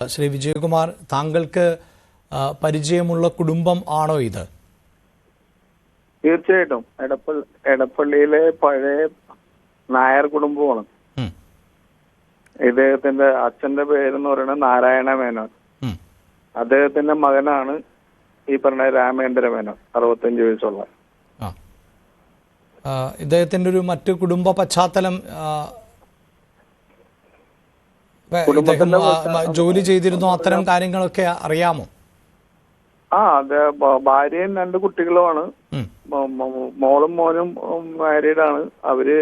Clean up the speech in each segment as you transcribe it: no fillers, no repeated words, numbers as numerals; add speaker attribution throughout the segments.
Speaker 1: ശ്രീ വിജയകുമാർ, താങ്കൾക്ക് പരിചയമുള്ള കുടുംബം ആണോ ഇത്?
Speaker 2: തീർച്ചയായിട്ടും എടപ്പള്ളിയിലെ പഴയ നായർ കുടുംബമാണ്. ഇദ്ദേഹത്തിന്റെ അച്ഛന്റെ പേരെന്ന് പറയുന്നത് നാരായണ മേനോൻ. അദ്ദേഹത്തിന്റെ മകനാണ് ഈ പറഞ്ഞ രാമേന്ദ്ര മേനോൻ, 65 വയസ്സുള്ള.
Speaker 1: ഇദ്ദേഹത്തിന്റെ ഒരു മറ്റു കുടുംബ പശ്ചാത്തലം, ജോലി ചെയ്തിരുന്നു, അത്തരം കാര്യങ്ങളൊക്കെ അറിയാമോ?
Speaker 2: അതെ, ഭാര്യയും 2 കുട്ടികളുമാണ്. മോളും മോനും മാരീഡാണ്. അവര്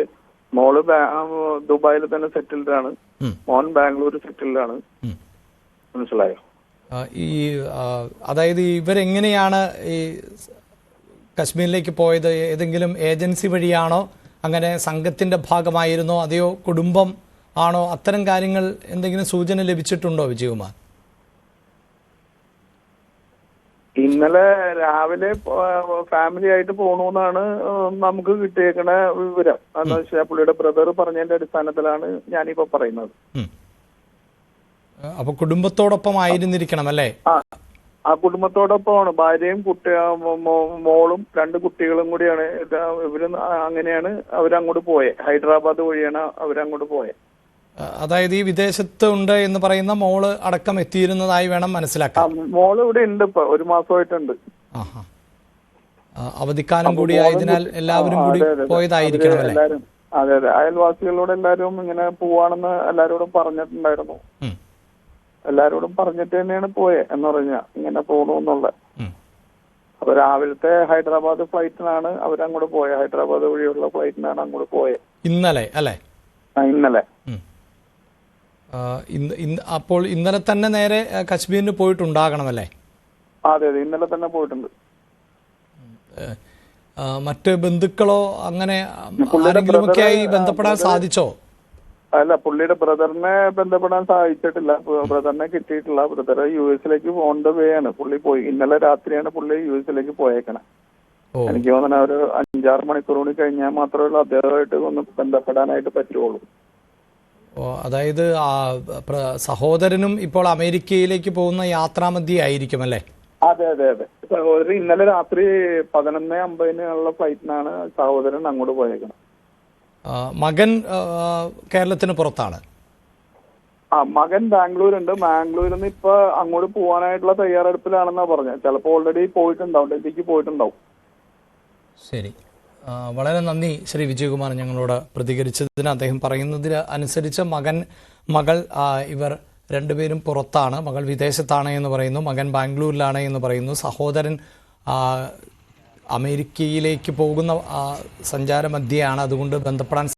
Speaker 2: മോള് ദുബായിൽ തന്നെ സെറ്റിൽഡ് ആണ്, മോൻ ബാംഗ്ലൂർ സെറ്റിൽഡ് ആണ്. മനസ്സിലായോ?
Speaker 1: അതായത് ഇവരെങ്ങനെയാണ് ഈ കശ്മീരിലേക്ക് പോയത്? ഏതെങ്കിലും ഏജൻസി വഴിയാണോ? അങ്ങനെ സംഘത്തിന്റെ ഭാഗമായിരുന്നോ? അതെയോ കുടുംബം ആണോ? അത്തരം കാര്യങ്ങൾ എന്തെങ്കിലും സൂചന ലഭിച്ചിട്ടുണ്ടോ വിജയകുമാർ?
Speaker 2: ഇന്നലെ രാവിലെ ഫാമിലി ആയിട്ട് പോകണമെന്നാണ് നമുക്ക് കിട്ടിയേക്കണ വിവരം. എന്താ വെച്ചാൽ പുള്ളിയുടെ ബ്രദർ പറഞ്ഞതിന്റെ അടിസ്ഥാനത്തിലാണ് ഞാനിപ്പോ പറയുന്നത്.
Speaker 1: അപ്പൊ കുടുംബത്തോടൊപ്പം ആയിരുന്നിരിക്കണം അല്ലേ?
Speaker 2: ആ കുടുംബത്തോടൊപ്പമാണ്. ഭാര്യയും മോളും 2 കുട്ടികളും കൂടിയാണ്. ഇവര് അങ്ങനെയാണ് അവരങ്ങോട്ട് പോയെ. ഹൈദരാബാദ് വഴിയാണ് അവരങ്ങോട്ട് പോയെ.
Speaker 1: അതായത് ഈ വിദേശത്ത് ഉണ്ട് എന്ന് പറയുന്ന മോള് അടക്കം എത്തിയിരുന്നതായി വേണം മനസ്സിലാക്കാം.
Speaker 2: മോള് ഇവിടെ ഉണ്ട്, ഇപ്പൊ 1 മാസമായിട്ടുണ്ട്.
Speaker 1: അവധിക്കാലം കൂടി ആയതിനാൽ എല്ലാവരും കൂടി പോയതായിരിക്കണം അല്ലേ?
Speaker 2: അതെ അതെ, അയൽവാസികളോട് എല്ലാരും ഇങ്ങനെ പോവാണെന്ന് എല്ലാരോടും പറഞ്ഞിട്ടുണ്ടായിരുന്നു. എല്ലാരോടും പറഞ്ഞിട്ട് തന്നെയാണ് പോയെ എന്ന് പറഞ്ഞ ഇങ്ങനെ പോകണമെന്നുള്ള. അപ്പൊ രാവിലത്തെ ഹൈദരാബാദ് ഫ്ലൈറ്റിനാണ് അവരങ്ങോട്ട് പോയെ. ഹൈദരാബാദ് വഴിയുള്ള ഫ്ലൈറ്റിനാണ് അങ്ങോട്ട് പോയെ.
Speaker 1: ഇന്നലെ അല്ലേ?
Speaker 2: ഇന്നലെ.
Speaker 1: അപ്പോൾ ഇന്നലെ തന്നെ നേരെ കശ്മീരിന് പോയിട്ടുണ്ടാകണമല്ലേ?
Speaker 2: അതെ അതെ, ഇന്നലെ തന്നെ പോയിട്ടുണ്ട്.
Speaker 1: മറ്റ് ബന്ധുക്കളോ അങ്ങനെ ആരെങ്കിലുമൊക്കെയായി ബന്ധപ്പെടാൻ സാധിച്ചോ?
Speaker 2: അല്ല, പുള്ളിയുടെ ബ്രദറിനെ ബന്ധപ്പെടാൻ സാധിച്ചിട്ടില്ല. ബ്രദറിനെ കിട്ടിയിട്ടില്ല. Brother US on the way ആണ്. പുള്ളി പോയി. ഇന്നലെ രാത്രിയാണ് പുള്ളി US പോയേക്കണേ. എനിക്ക് തോന്നുന്ന ഒരു 5-6 മണിക്കൂർ കൂടി കഴിഞ്ഞാൽ മാത്രമേ അദ്ദേഹമായിട്ട് ഒന്ന് ബന്ധപ്പെടാനായിട്ട് പറ്റുള്ളൂ.
Speaker 1: അതായത് സഹോദരനും ഇപ്പോൾ അമേരിക്കയിലേക്ക് പോകുന്ന യാത്രാമധ്യേ ആയിരിക്കും അല്ലേ?
Speaker 2: അതെ അതെ അതെ, സഹോദരൻ ഇന്നലെ രാത്രി 11:50 ഫ്ലൈറ്റിനാണ് സഹോദരൻ അങ്ങോട്ട് പോയേക്കണം.
Speaker 1: മകൻ കേരളത്തിന് പുറത്താണ്.
Speaker 2: മകൻ ബാംഗ്ലൂരുണ്ട്. ബാംഗ്ലൂരിൽ നിന്ന് ഇപ്പൊ അങ്ങോട്ട് പോകാനായിട്ടുള്ള തയ്യാറെടുപ്പിലാണെന്നാ പറഞ്ഞത്. ചിലപ്പോൾ ഓൾറെഡി പോയിട്ടുണ്ടാവും, ഡൽഹിക്ക് പോയിട്ടുണ്ടാവും.
Speaker 1: ശരി, വളരെ നന്ദി ശ്രീ വിജയകുമാർ ഞങ്ങളോട് പ്രതികരിച്ചതിന്. അദ്ദേഹം പറയുന്നതിന് അനുസരിച്ച് മകൾ ഇവർ 2 പേരും പുറത്താണ്. മകൾ വിദേശത്താണ് എന്ന് പറയുന്നു, മകൻ ബാംഗ്ലൂരിലാണ് എന്ന് പറയുന്നു. സഹോദരൻ അമേരിക്കയിലേക്ക് പോകുന്ന സഞ്ചാരമധ്യയാണ്, അതുകൊണ്ട് ബന്ധപ്പെടാൻ